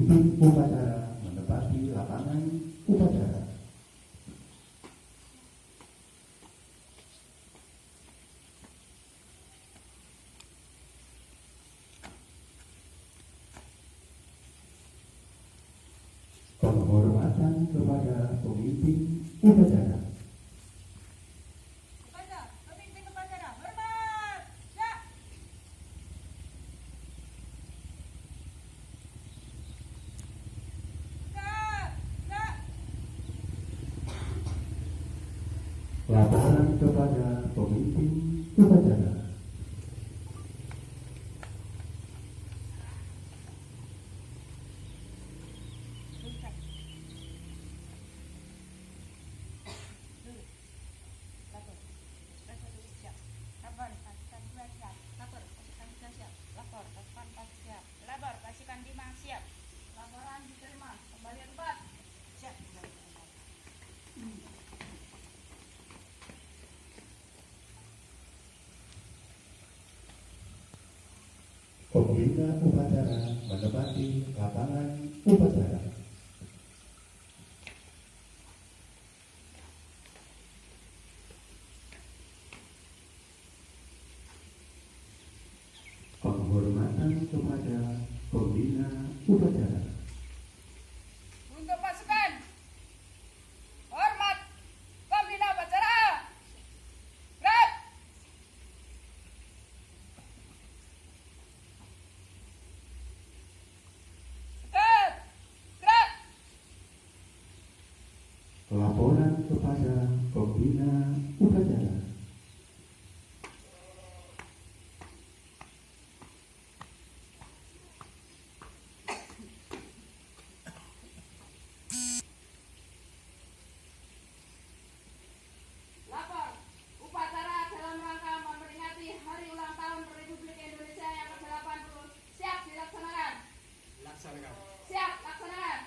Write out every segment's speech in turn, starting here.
Pemimpin upacara menempati lapangan upacara. Penghormatan kepada pemimpin upacara. Pemimpin upacara, hormat! Ya! Laporan kepada pemimpin upacara. Lapor, pasukan Bima siap. Laporan diterima. Kembali tempat. Siap. Pembina upacara menempati lapangan upacara. Penghormatan kepada pembina upacara. Untuk pasukan. Hormat. Pembina upacara. Gerak. Dekat. Gerak. Laporan kepada pembina upacara. Lapor. Upacara dalam rangka memperingati Hari Ulang Tahun Republik Indonesia yang ke-80 siap dilaksanakan. Siap laksanakan.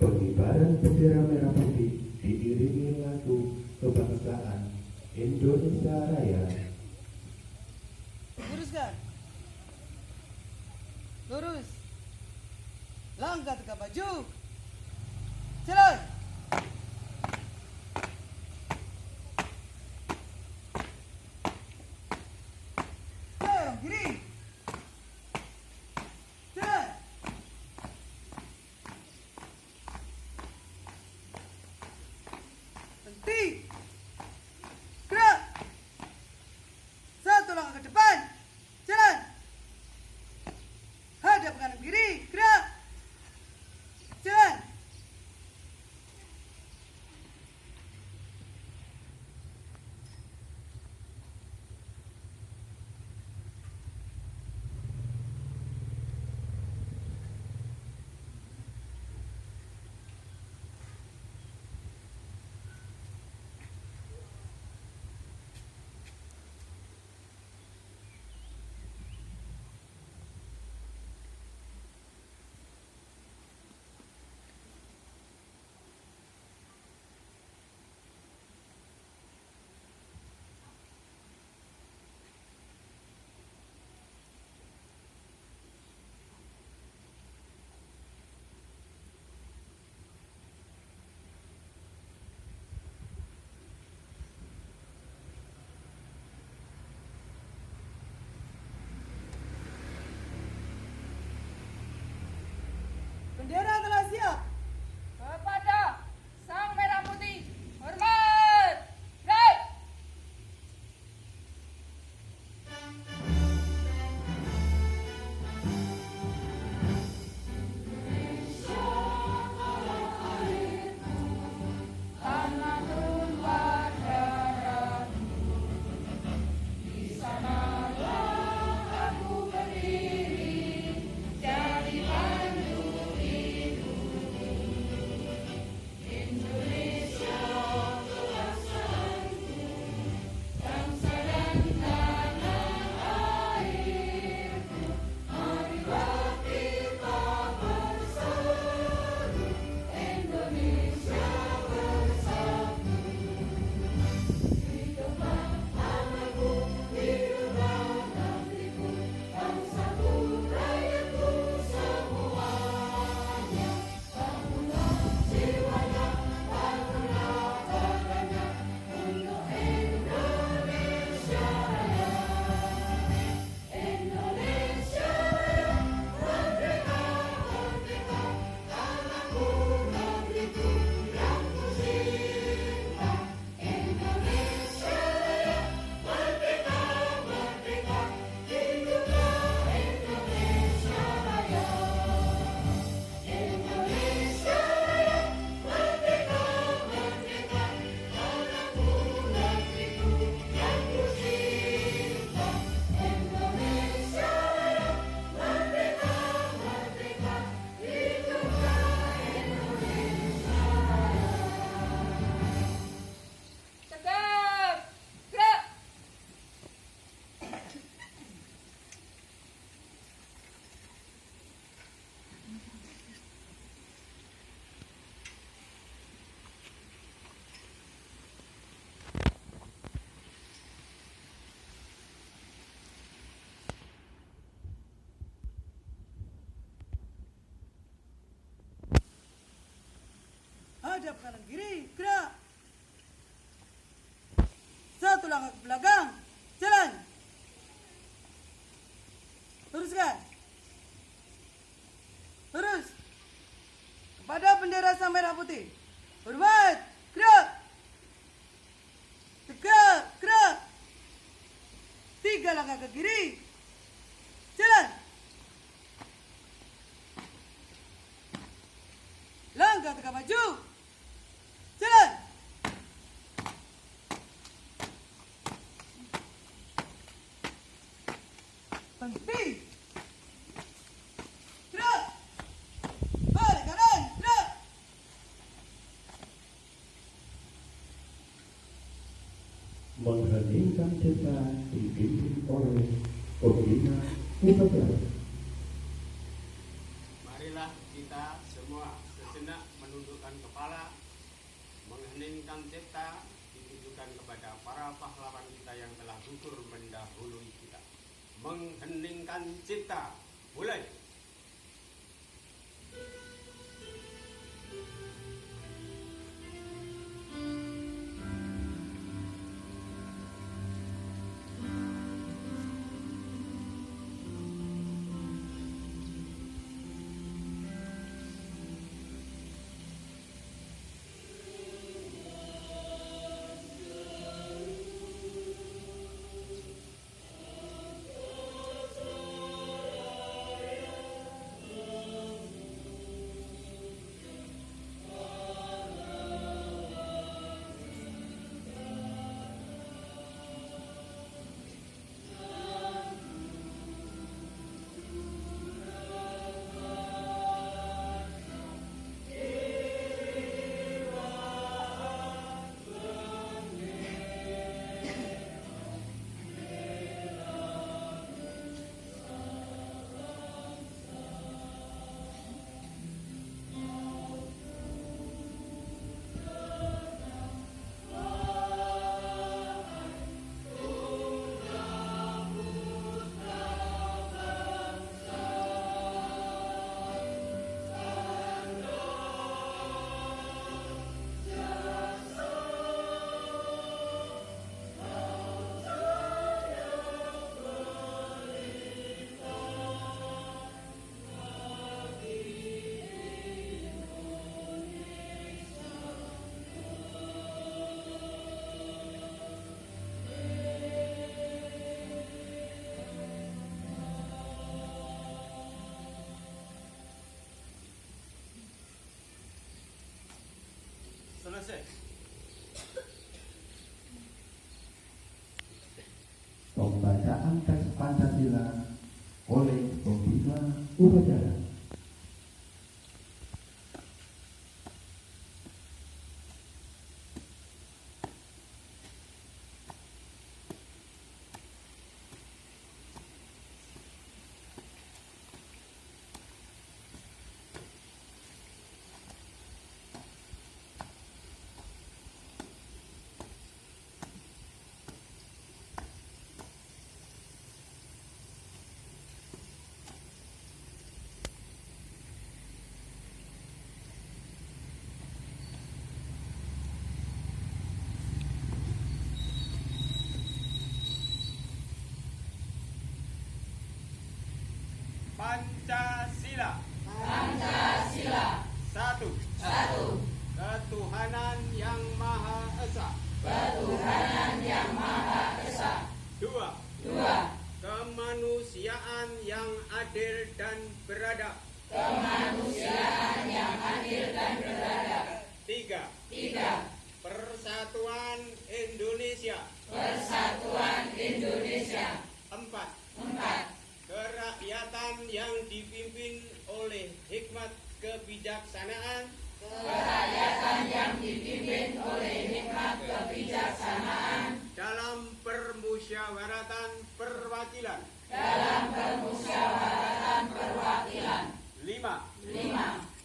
Pengibaran bendera merah putih diiringi lagu kebangsaan Indonesia Raya. Luruskan. Lurus. Langkah tegak maju. Jalan. Jalan kiri. Jalan. Berhenti. Gerak. Satu langkah ke depan. Jalan. Hadap kanan kiri. Gerak. Jalan. Menghadap kanan kiri, gerak. 1 langkah ke belakang, jalan. Luruskan. Lurus. Kepada bendera sang merah putih. Hormat, gerak. Tegak, gerak. 3 langkah ke kiri, jalan. Langkah tegak maju, jalan. Berhenti. Gerak. Balik kanan, gerak. Mengheningkan cipta dipimpin oleh pembina upacara. Marilah kita semua sejenak menundukkan kepala, mengheningkan cipta ditujukan kepada para pahlawan kita yang telah gugur mendahului kita. Mengheningkan cipta, mulai. Selesai. Pembacaan teks Pancasila oleh pembina upacara. Pancasila. Pancasila. Satu. Ketuhanan yang Maha Esa. Ketuhanan yang Maha Esa. Dua. Kemanusiaan yang adil dan beradab. Kemanusiaan yang adil dan beradab. Tiga. Persatuan Indonesia. Persatuan Indonesia. Empat. Kerakyatan yang dipimpin oleh hikmat kebijaksanaan. Kerakyatan yang dipimpin oleh hikmat kebijaksanaan. Dalam permusyawaratan perwakilan. Dalam permusyawaratan perwakilan. Lima.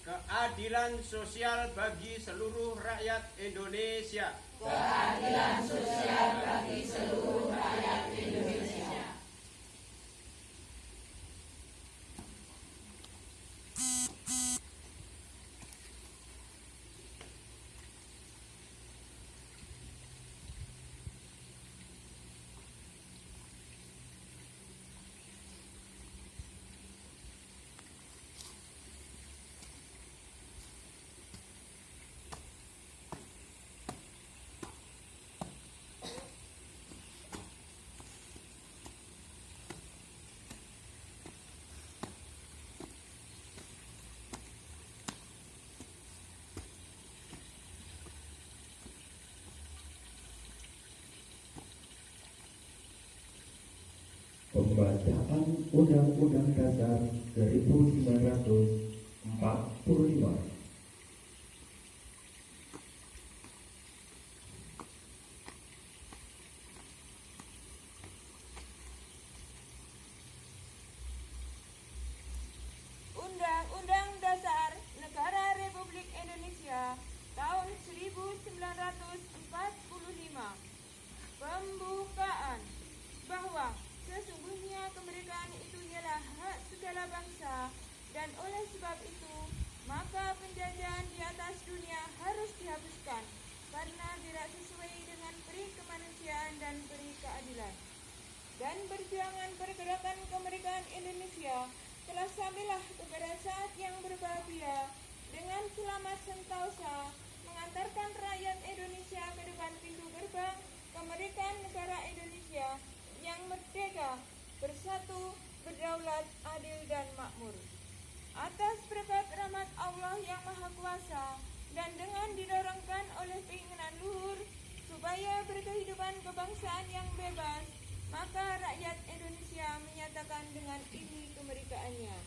Keadilan sosial bagi seluruh rakyat Indonesia. Keadilan sosial bagi seluruh rakyat Indonesia. Pembacaan Undang-Undang Dasar 1945. Undang-Undang Dasar Negara Republik Indonesia tahun 1945. Pembukaan bahwa sesungguhnya kemerdekaan itu ialah hak segala bangsa, dan oleh sebab itu maka penjajahan di atas dunia harus dihapuskan karena tidak sesuai dengan peri kemanusiaan dan peri keadilan. Dan perjuangan pergerakan kemerdekaan Indonesia telah sampailah kepada saat yang berbahagia dengan selamat sentosa mengantarkan rakyat Indonesia ke depan pintu gerbang kemerdekaan negara Indonesia yang merdeka, bersatu, berdaulat, adil, dan makmur. Atas berkat rahmat Allah yang Maha Kuasa dan dengan didorongkan oleh keinginan luhur supaya berkehidupan kebangsaan yang bebas, maka rakyat Indonesia menyatakan dengan ini kemerdekaannya.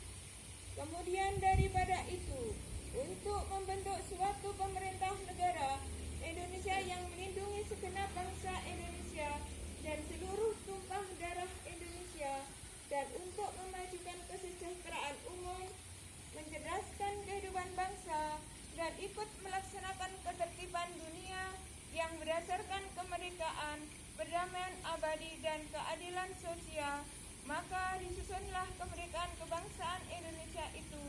Kemudian daripada itu, untuk membentuk suatu pemerintah negara Indonesia yang melindungi segenap bangsa Indonesia dan seluruh tumpah darah Indonesia, dan untuk memajukan kesejahteraan umum, mencerdaskan kehidupan bangsa, dan ikut melaksanakan ketertiban dunia yang berdasarkan kemerdekaan, perdamaian abadi, dan keadilan sosial, maka disusunlah kemerdekaan kebangsaan Indonesia itu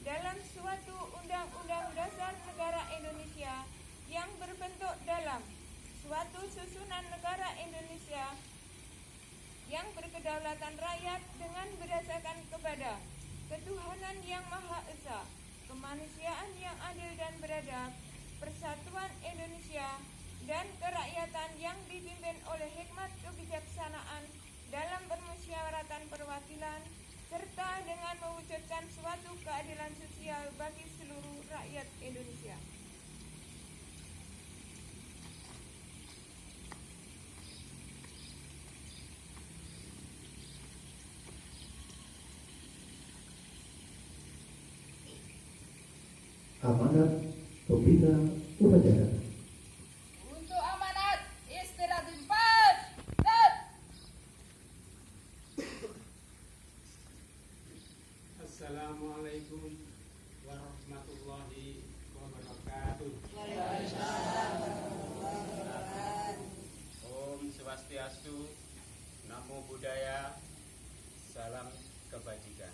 dalam suatu Undang-Undang Dasar Negara Indonesia yang berbentuk dalam suatu susunan negara Indonesia yang berkedaulatan rakyat dengan berdasarkan kepada ketuhanan yang Maha Esa, kemanusiaan yang adil dan beradab, persatuan Indonesia, dan kerakyatan yang dipimpin oleh hikmat kebijaksanaan dalam permusyawaratan perwakilan, serta dengan mewujudkan suatu keadilan sosial bagi seluruh rakyat Indonesia. Amanat Pembina Upacara. Untuk amanat istirahat 4 dan Assalamualaikum warahmatullahi wabarakatuh. Om Swastiastu, Namo Buddhaya, salam kebajikan.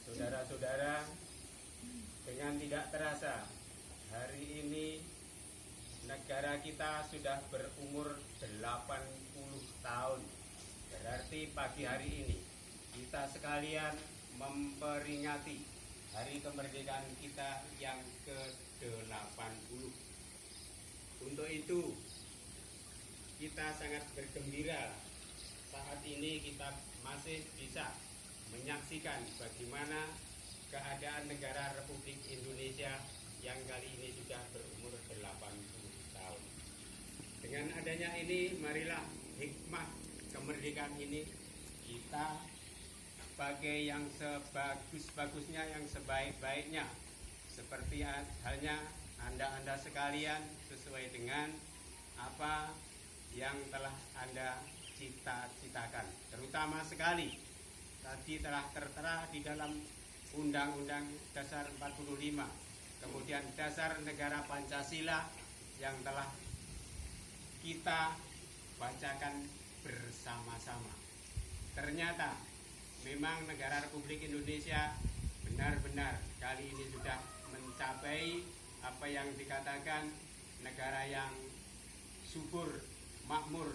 Saudara-saudara, dengan tidak terasa, hari ini negara kita sudah berumur 80 tahun. Berarti pagi hari ini kita sekalian memperingati hari kemerdekaan kita yang ke-80. Untuk itu, kita sangat bergembira saat ini kita masih bisa menyaksikan bagaimana keadaan negara Republik Indonesia yang kali ini sudah berumur 80 tahun. Dengan adanya ini, marilah hikmah kemerdekaan ini kita pakai yang sebagus-bagusnya, yang sebaik-baiknya. Seperti halnya Anda sekalian, sesuai dengan apa yang telah Anda cita-citakan. Terutama sekali, tadi telah tertera di dalam Undang-Undang Dasar 45, kemudian Dasar Negara Pancasila yang telah kita bacakan bersama-sama. Ternyata memang negara Republik Indonesia benar-benar kali ini sudah mencapai apa yang dikatakan negara yang subur, makmur,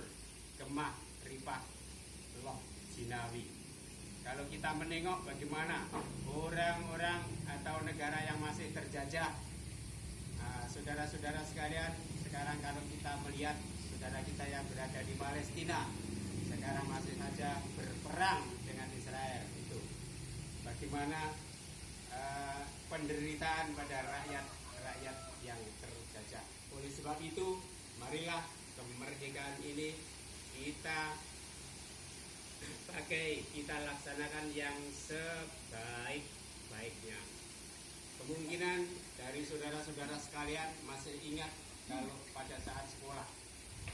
gemah, ripah, loh, jinawi. Kalau kita menengok bagaimana orang-orang atau negara yang masih terjajah, saudara-saudara sekalian, sekarang kalau kita melihat saudara kita yang berada di Palestina, sekarang masih saja berperang dengan Israel, itu bagaimana penderitaan pada rakyat yang terjajah. Oleh sebab itu, marilah kemerdekaan ini kita pakai kita laksanakan yang sebaik-baiknya. Kemungkinan dari saudara-saudara sekalian masih ingat kalau pada saat sekolah,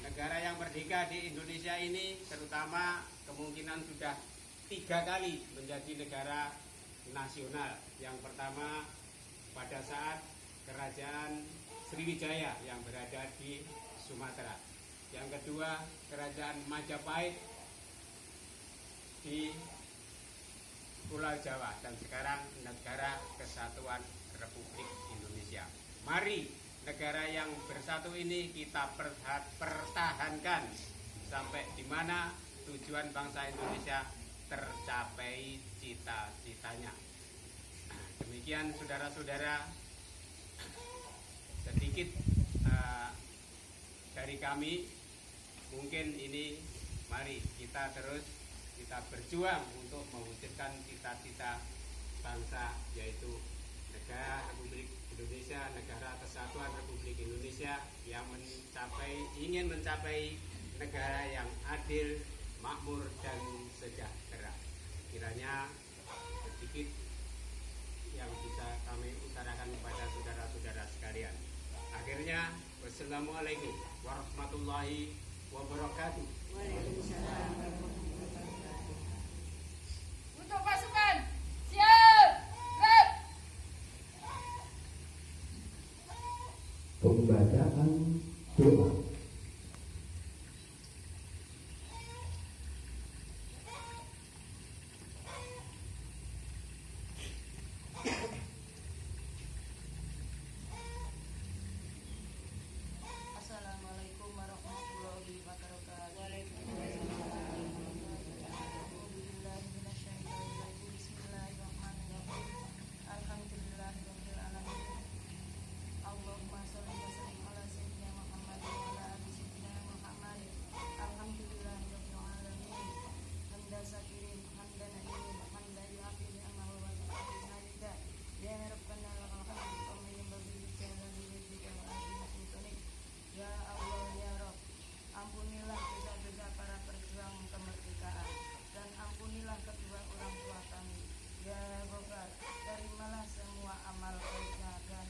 negara yang merdeka di Indonesia ini terutama kemungkinan sudah 3 kali menjadi negara nasional. Yang pertama pada saat Kerajaan Sriwijaya yang berada di Sumatera. Yang kedua Kerajaan Majapahit di Pulau Jawa, dan sekarang Negara Kesatuan Republik Indonesia. Mari negara yang bersatu ini kita pertahankan sampai di mana tujuan bangsa Indonesia tercapai cita-citanya. Demikian saudara-saudara, sedikit dari kami. Mungkin ini mari kita berjuang untuk mewujudkan cita-cita bangsa, yaitu negara Republik Indonesia, Negara Kesatuan Republik Indonesia yang ingin mencapai negara yang adil, makmur dan sejahtera. Kiranya sedikit yang bisa kami utarakan kepada saudara-saudara sekalian. Akhirnya, wassalamualaikum warahmatullahi wabarakatuh. Untuk pasukan, siap, gerak. Pembacaan doa. Assalamualaikum warahmatullahi wabarakatuh. Bismillahirrahmanirrahim. Allahumma sholli wa sallim ala sayyidina Muhammad wa ala ali sayyidina Muhammad. Alhamdulillahirabbil alamin. Hamdan syakirin, hamdan na'imin, hamdan yu'afi ni'amahu wa yu'afi hamida. Ya Rabbana lakal hamdu wa man yanbaghi li jalali wajhika wa azimati sultanik. Ya Allah ya Rabb, ampunilah dosa-dosa para perjuang kemerdekaan dan ampunilah kedua orang tua kami. Ya Ghaffar, terimalah semua amal baiknya dan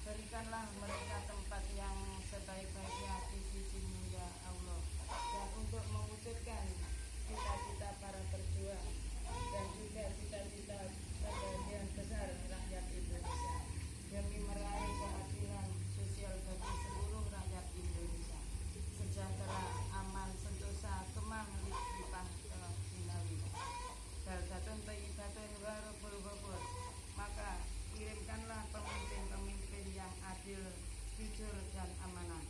berikanlah mereka tempat yang sebaik-baiknya di sisi-Mu ya Allah. Dan untuk mewujudkan cita-cita para perjuang dan juga cita-cita sebagian besar rakyat Indonesia demi meraih keadilan sosial bagi seluruh rakyat Indonesia, sejahtera, aman, sentosa, kemah, limpah, finawi, baldatun thayyibatun wa rabbul ghafur. Maka kirimkanlah pemimpin-pemimpin yang adil, jujur dan amanah.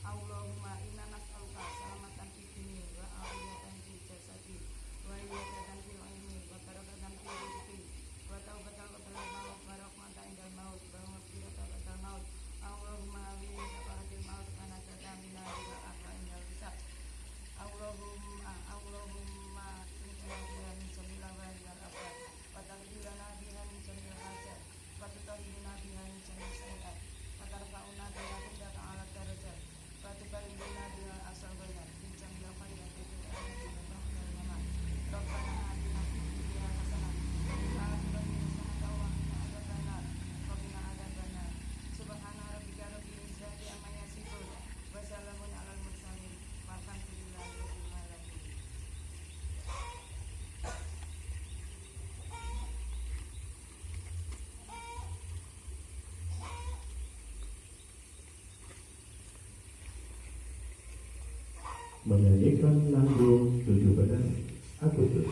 Allahumma inna nas'aluka salamatan fid dunya wa afiyatan fil jasadi wa hidayatan fil ilmi wa barakatan fil rizqi wa taubatan qabla maut wa rahmatan indal maut wa maghfiratan ba'dal maut. Allahumma awini sakaratil maut wa najatan minal wa aqwa indal hisab. Allahumma tunjina biha min jamil awal wal afat wa taqdirana biha min jamil hajat wa tutahhiruna biha min jamil sayiat wa tarfa'una biha indaka ala darajat wa tuballighuna biha asal bayat min jamil khairat wa tu'alina biha min al-yaman. Rabbana atina fid dunya hasanah wa fil akhirati hasanah wa qina adzabannar. Wa qina adzabannar. Subhana rabbika rabbil izzati amma yasifun wa salamun alal mursalin walhamdulillahi rabbil alamin. Menyanyikan Nanggung 17 Agustus.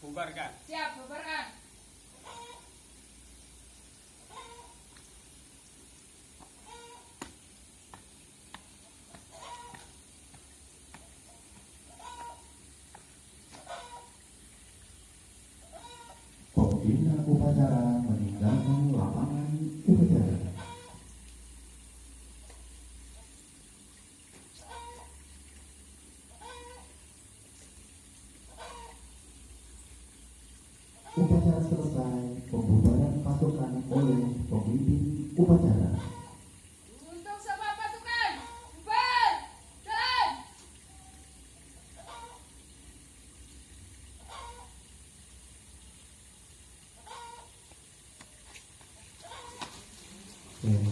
Bubarkan. Siap, bubarkan. Pembina upacara meninggalkan lapangan upacara. Upacara selesai, pembubaran pasukan oleh pemimpin upacara. Untuk semua pasukan, bubar, jalan. Oke.